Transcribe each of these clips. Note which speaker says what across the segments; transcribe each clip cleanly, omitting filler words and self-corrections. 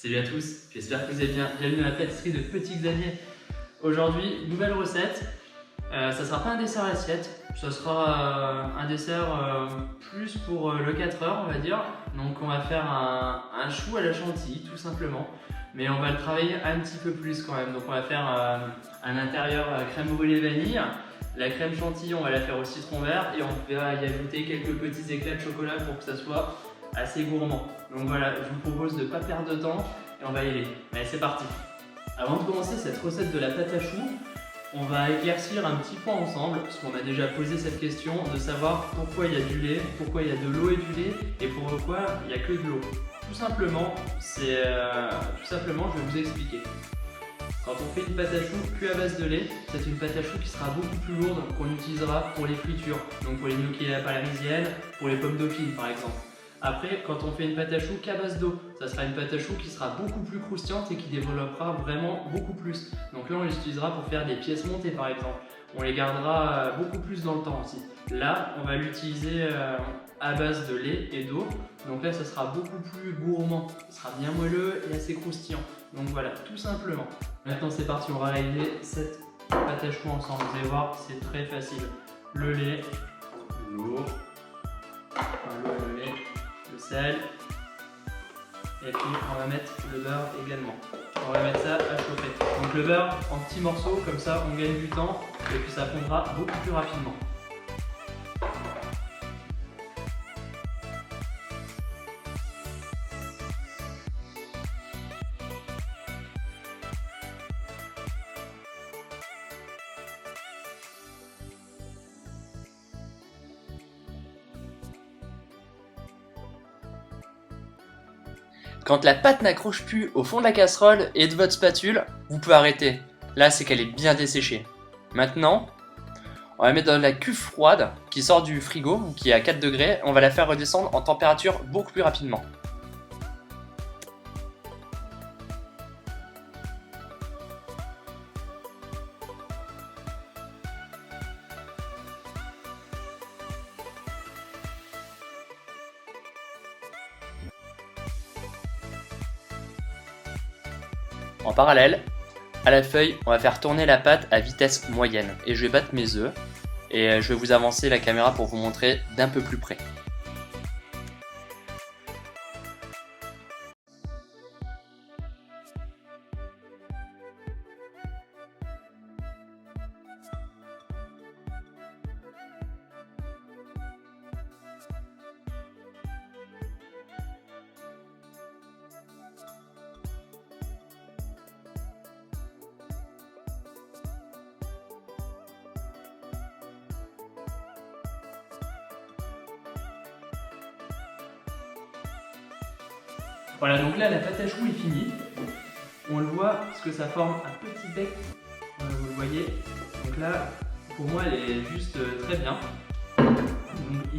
Speaker 1: Salut à tous, j'espère que vous allez bien. Bienvenue dans la pâtisserie de Petit Xavier. Aujourd'hui, nouvelle recette. Ça sera pas un dessert assiette, ça sera un dessert plus pour le 4 heures, on va dire. Donc on va faire un chou à la chantilly, tout simplement. Mais on va le travailler un petit peu plus quand même. Donc on va faire un intérieur crème brûlée vanille. La crème chantilly, on va la faire au citron vert et on va y ajouter quelques petits éclats de chocolat pour que ça soit assez gourmand. Donc voilà, je vous propose de ne pas perdre de temps et on va y aller. Allez, c'est parti. Avant de commencer cette recette de la pâte à choux, on va éclaircir un petit point ensemble, parce qu'on a déjà posé cette question de savoir pourquoi il y a du lait, pourquoi il y a de l'eau et du lait, et pourquoi il n'y a que de l'eau. Tout simplement, je vais vous expliquer. Quand on fait une pâte à choux cuite à base de lait, c'est une pâte à choux qui sera beaucoup plus lourde qu'on utilisera pour les fritures, donc pour les gnocchis à la parisienne, pour les pommes dauphines par exemple. Après, quand on fait une pâte à choux qu'à base d'eau, ça sera une pâte à choux qui sera beaucoup plus croustillante et qui développera vraiment beaucoup plus. Donc là, on l'utilisera pour faire des pièces montées par exemple. On les gardera beaucoup plus dans le temps aussi. Là, on va l'utiliser à base de lait et d'eau. Donc là, ça sera beaucoup plus gourmand. Ça sera bien moelleux et assez croustillant. Donc voilà, tout simplement. Maintenant, c'est parti, on va réaliser cette pâte à choux ensemble. Vous allez voir, c'est très facile. Le lait, l'eau, le lait, le sel, et puis on va mettre le beurre également. On va mettre ça à chauffer. Donc le beurre en petits morceaux, comme ça on gagne du temps et puis ça fondra beaucoup plus rapidement.
Speaker 2: Quand la pâte n'accroche plus au fond de la casserole et de votre spatule, vous pouvez arrêter. Là, c'est qu'elle est bien desséchée. Maintenant, on va mettre dans la cuve froide qui sort du frigo, qui est à 4 degrés. On va la faire redescendre en température beaucoup plus rapidement. En parallèle, à la feuille, on va faire tourner la pâte à vitesse moyenne. Et je vais battre mes œufs. Et je vais vous avancer la caméra pour vous montrer d'un peu plus près.
Speaker 1: Voilà, donc là la pâte à choux est finie. On le voit parce que ça forme un petit bec, vous le voyez. Donc là, pour moi, elle est juste très bien.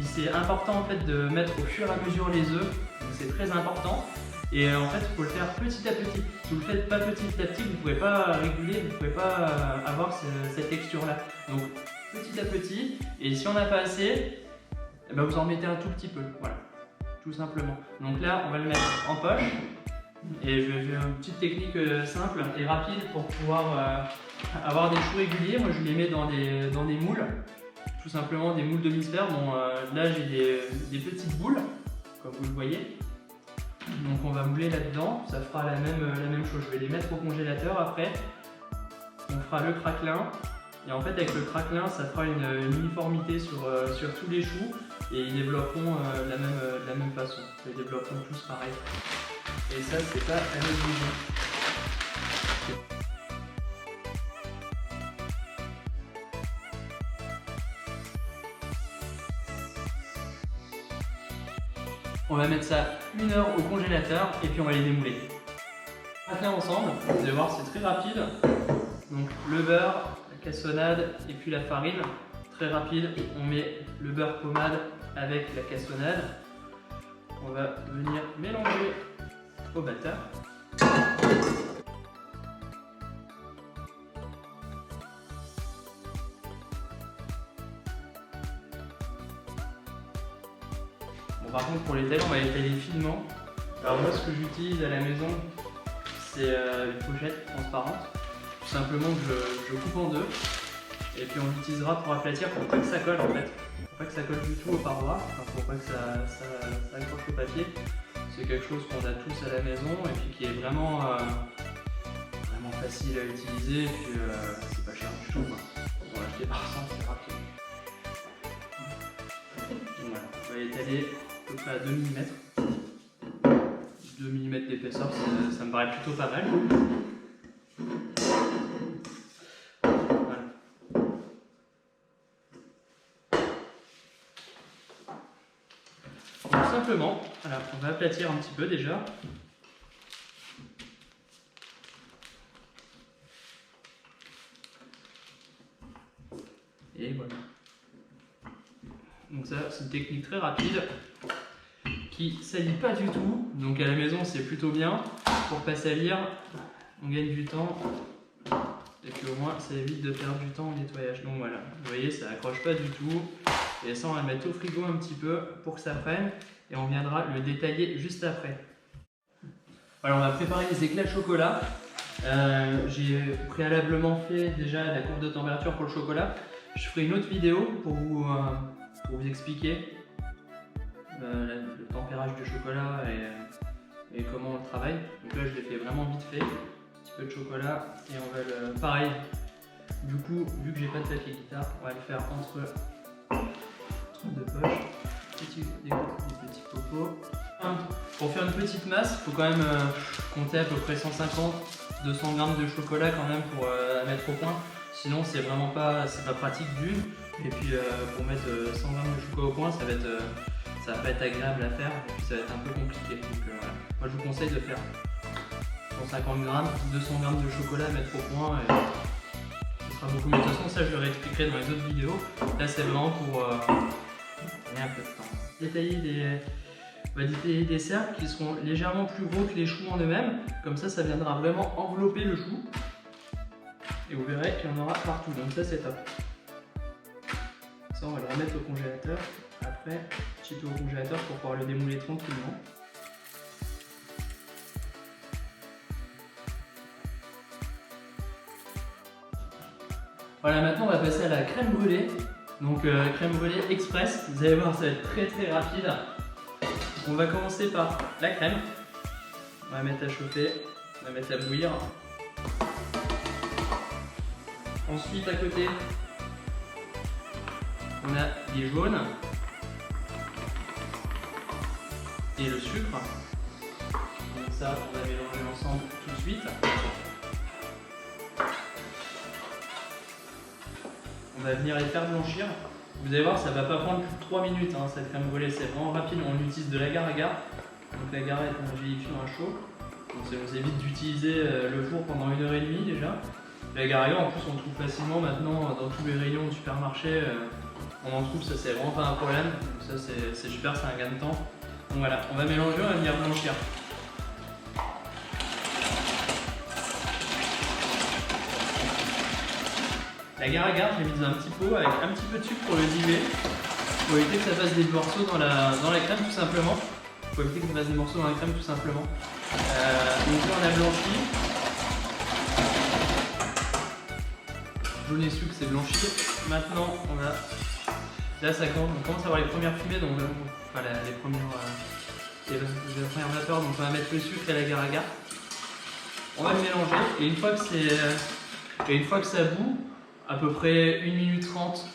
Speaker 1: C'est important en fait de mettre au fur et à mesure les œufs, c'est très important. Et en fait, il faut le faire petit à petit. Si vous le faites pas petit à petit, vous ne pouvez pas réguler, vous ne pouvez pas avoir cette texture-là. Donc petit à petit, et si on n'a pas assez, eh ben, vous en mettez un tout petit peu. Voilà. Tout simplement. Donc là, on va le mettre en poche et je vais faire une petite technique simple et rapide pour pouvoir avoir des choux réguliers. Moi, je les mets dans des moules, tout simplement des moules demi-sphère. Bon, là, j'ai des petites boules, comme vous le voyez. Donc, on va mouler là-dedans. Ça fera la même chose. Je vais les mettre au congélateur après. On fera le craquelin. Et en fait, avec le craquelin, ça fera une uniformité sur tous les choux et ils développeront de la même façon. Ils développeront tous pareil. Et ça, c'est pas à négliger. On va mettre ça 1 heure au congélateur et puis on va les démouler. Craquelin ensemble, vous allez voir, c'est très rapide. Donc le beurre, la cassonade et puis la farine. Très rapide, on met le beurre pommade avec la cassonade. On va venir mélanger au batteur. Bon, par contre, pour les tailler, on va les tailler finement. Alors moi, ce que j'utilise à la maison, c'est une pochette transparente. Tout simplement que je coupe en deux. Et puis on l'utilisera pour aplatir pour pas que ça colle en fait. Pour pas que ça colle du tout aux parois, enfin, pour pas que ça accroche le papier. C'est quelque chose qu'on a tous à la maison et puis qui est vraiment, vraiment facile à utiliser. Et puis c'est pas cher du tout. On va l'acheter par 100, c'est rapide. Donc voilà, on va l'étaler à peu près à 2 mm. 2 mm d'épaisseur, ça me paraît plutôt pas mal. Voilà. Donc simplement, voilà, on va aplatir un petit peu déjà. Et voilà. Donc ça, c'est une technique très rapide qui salit pas du tout. Donc à la maison, c'est plutôt bien. Pour pas salir, on gagne du temps. Et puis au moins, ça évite de perdre du temps au nettoyage. Donc voilà, vous voyez, ça accroche pas du tout. Et ça, on va le mettre au frigo un petit peu pour que ça prenne. Et on viendra le détailler juste après. Voilà, on va préparer les éclats de chocolat. J'ai préalablement fait déjà la courbe de température pour le chocolat. Je ferai une autre vidéo pour vous expliquer le tempérage du chocolat et comment on le travaille. Donc là, je l'ai fait vraiment vite fait. Un petit peu de chocolat et on va le... Pareil, du coup, vu que j'ai pas de papier guitare, on va le faire entre deux poches. Des petits popos. Pour faire une petite masse, il faut quand même compter à peu près 150-200 g de chocolat quand même pour mettre au point. Sinon, c'est vraiment pas pratique d'une. Et puis pour mettre 100 g de chocolat au point, ça va pas être agréable à faire. Et puis ça va être un peu compliqué. Donc voilà. Moi, je vous conseille de faire 150 g, 200 g de chocolat à mettre au point. Et ce sera beaucoup mieux. De toute façon, ça je le réexpliquerai dans les autres vidéos. Là, c'est vraiment pour gagner un peu de temps. On va détailler des cercles qui seront légèrement plus gros que les choux en eux-mêmes. Comme ça viendra vraiment envelopper le chou. Et vous verrez qu'il y en aura partout. Donc ça, c'est top. Ça, on va le remettre au congélateur. Après, petit tour au congélateur pour pouvoir le démouler tranquillement. Voilà, maintenant on va passer à la crème brûlée. Donc crème brûlée express, vous allez voir, ça va être très très rapide. On va commencer par la crème. On va mettre à chauffer, on va mettre à bouillir. Ensuite à côté, on a les jaunes et le sucre. Donc ça, on va mélanger ensemble tout de suite. On va venir les faire blanchir. Vous allez voir, ça va pas prendre plus de 3 minutes hein, cette crème brûlée, c'est vraiment rapide. On utilise de l'agar-agar. Donc l'agar est un gélifiant à chaud. Donc ça vous évite d'utiliser le four pendant 1h30 déjà. L'agar-agar en plus on trouve facilement maintenant dans tous les rayons au supermarché. On en trouve, ça c'est vraiment pas un problème. Donc ça c'est super, c'est un gain de temps. Donc voilà, on va mélanger, on va venir blanchir. L'agar-agar, j'ai mis dans un petit pot avec un petit peu de sucre pour le diluer. Pour éviter que ça fasse des morceaux dans la crème tout simplement. Pour éviter que ça fasse des morceaux dans la crème tout simplement. Donc là on a blanchi. Jaune et sucre c'est blanchi. Maintenant on va... Là on commence à avoir les premières fumées, donc enfin les premières vapeurs, donc on va mettre le sucre et l'agar-agar. On va le mélanger et une fois que ça bout, à peu près 1 minute 30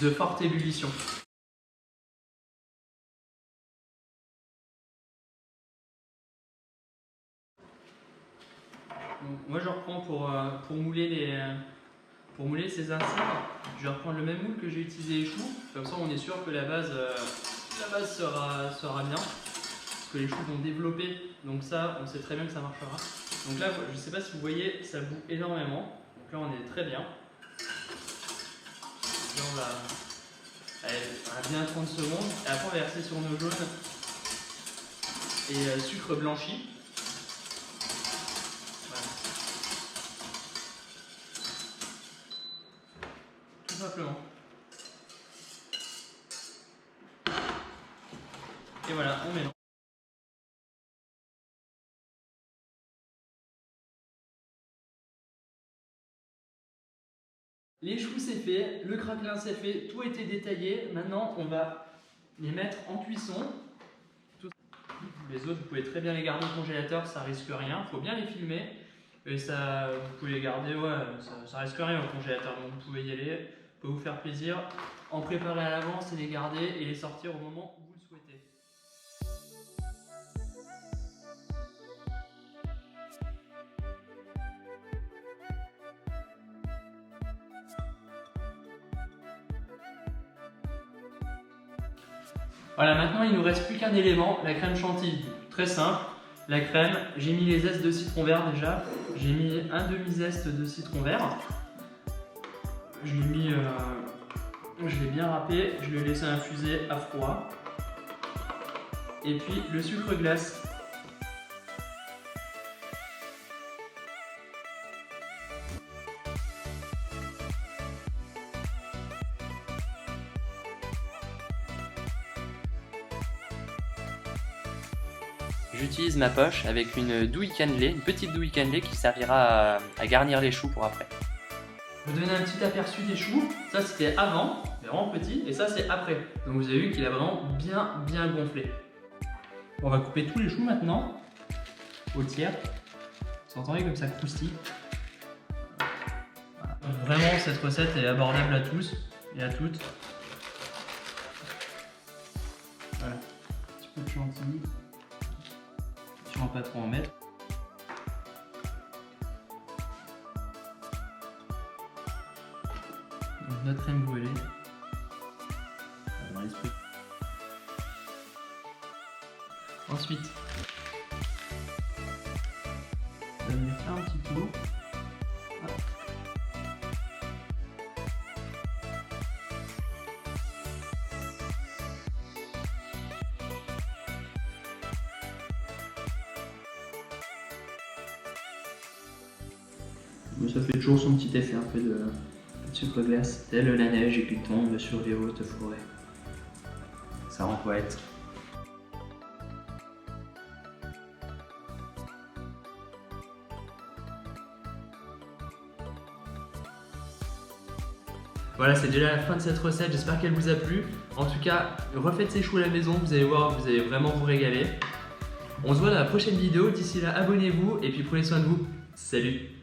Speaker 1: de forte ébullition. Donc, moi je reprends pour mouler ces inserts, je vais reprendre le même moule que j'ai utilisé les choux, comme ça on est sûr que la base sera bien, parce que les choux vont développer, donc ça on sait très bien que ça marchera. Donc là je ne sais pas si vous voyez, ça bout énormément, donc là on est très bien. Là on va bien 30 secondes, et après on va verser sur nos jaunes et sucre blanchi. Tout simplement. Et voilà, on mélange. Les choux c'est fait, le craquelin c'est fait, tout a été détaillé. Maintenant on va les mettre en cuisson. Les autres vous pouvez très bien les garder au congélateur, ça risque rien. Il faut bien les filmer. Et ça, vous pouvez les garder, ouais, ça risque rien au congélateur. Donc vous pouvez y aller, vous pouvez vous faire plaisir, en préparer à l'avance et les garder et les sortir au moment où vous le souhaitez. Voilà, maintenant il ne nous reste plus qu'un élément, la crème chantilly. Très simple, la crème, j'ai mis les zestes de citron vert déjà, j'ai mis un demi-zeste de citron vert. Je l'ai bien râpé, je l'ai laissé infuser à froid. Et puis le sucre glace.
Speaker 2: J'utilise ma poche avec une douille cannelée, une petite douille cannelée qui servira à garnir les choux pour après.
Speaker 1: Je vais vous donner un petit aperçu des choux. Ça c'était avant, mais vraiment petit, et ça c'est après. Donc vous avez vu qu'il a vraiment bien gonflé. On va couper tous les choux maintenant, au tiers. Vous entendez comme ça croustille. Voilà. Vraiment cette recette est abordable à tous et à toutes. Voilà, un petit peu de chantilly. On va pas trop en mettre. Donc, notre crème brûlée. Dans l'esprit. Ensuite, on va mettre un petit tour. Hop. Ça fait toujours son petit effet un peu de sucre glace, tel la neige qui tombe sur les hautes forêts. Ça rend poète. Voilà, c'est déjà la fin de cette recette, j'espère qu'elle vous a plu. En tout cas, refaites ces choux à la maison, vous allez voir, vous allez vraiment vous régaler. On se voit dans la prochaine vidéo, d'ici là abonnez-vous et puis prenez soin de vous. Salut!